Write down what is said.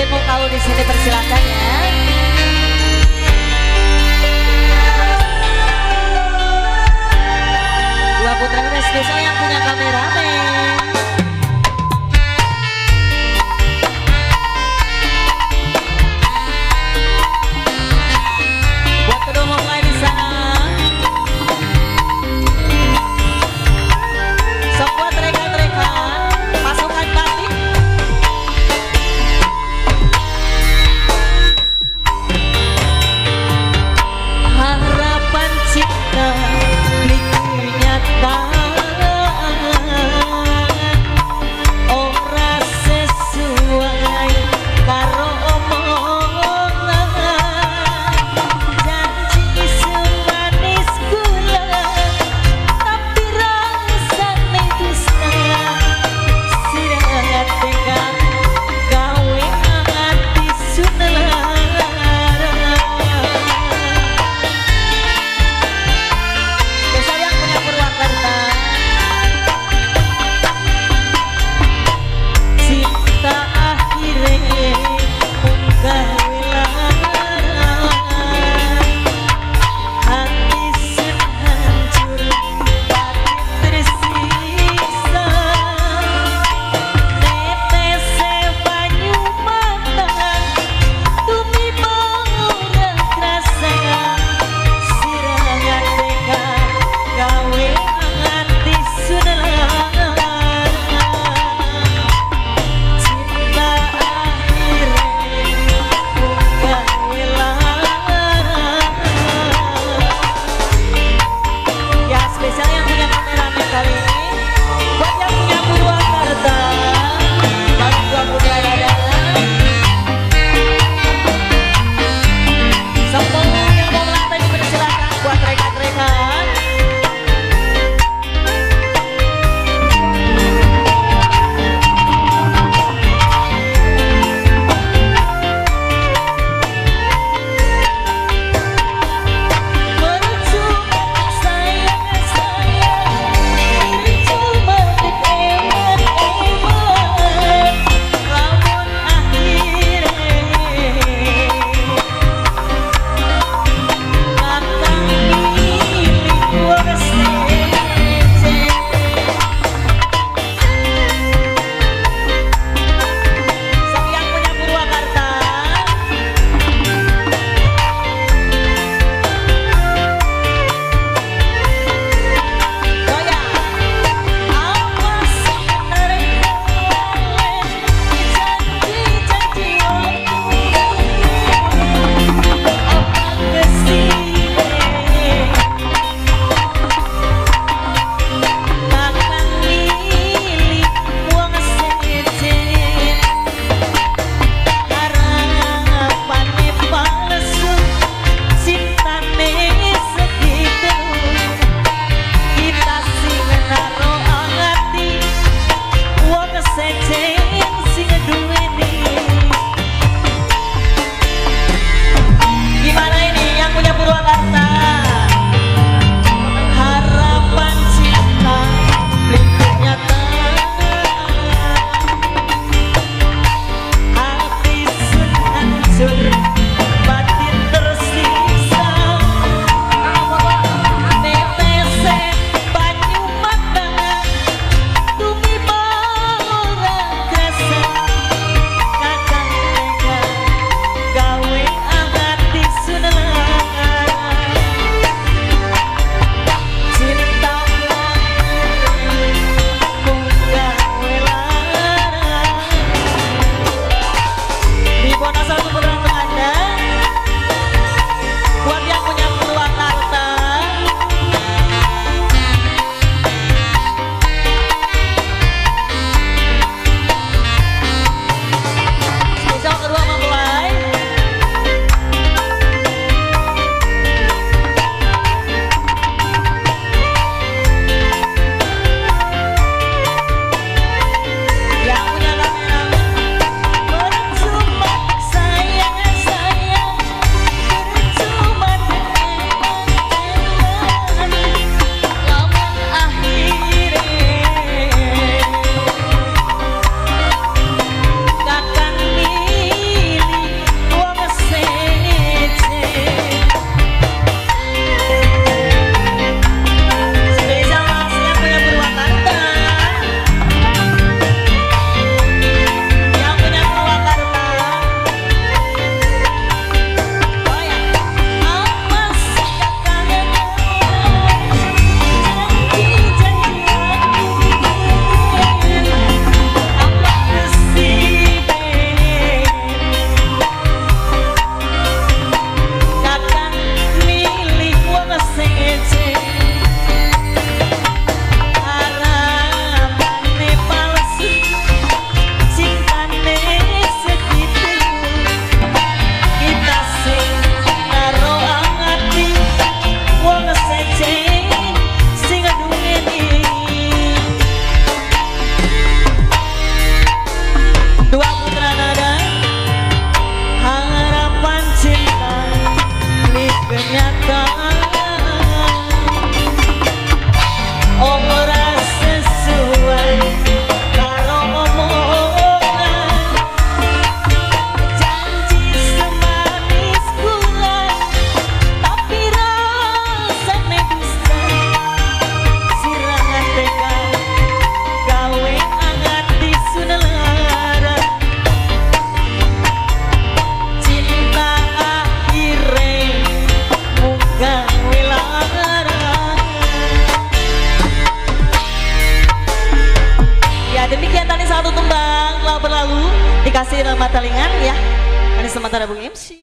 demo kau di sini persilakan ya. Dua putra kita spesial yang punya kameramen. Buat kedua mempelai di sana. Sok buat rekan-rekan pasukan batik. Harapan cinta ora sesuai karo omongan, janji semanis gula tapi rasane dusta, sirahat tekan gawe ati sunelara. Spesial yang punya Purwakarta. Cinta akhirnya gawe lara, hati sun hancur, batin tersiksa, netese banyu mata, tumi murah rasa, sirahat teka gawe hati sun lara. Cinta akhirnya gawe lara. Ya spesial yang punya kameramen kali ini, buat yang punya Purwakarta, bagi dua putra dada. Semua yang mau melantai dipersilakan buat rekan-rekan. Percuma sayang percuma eman-eman, lamun akhirnya kakang milih antara Bung MC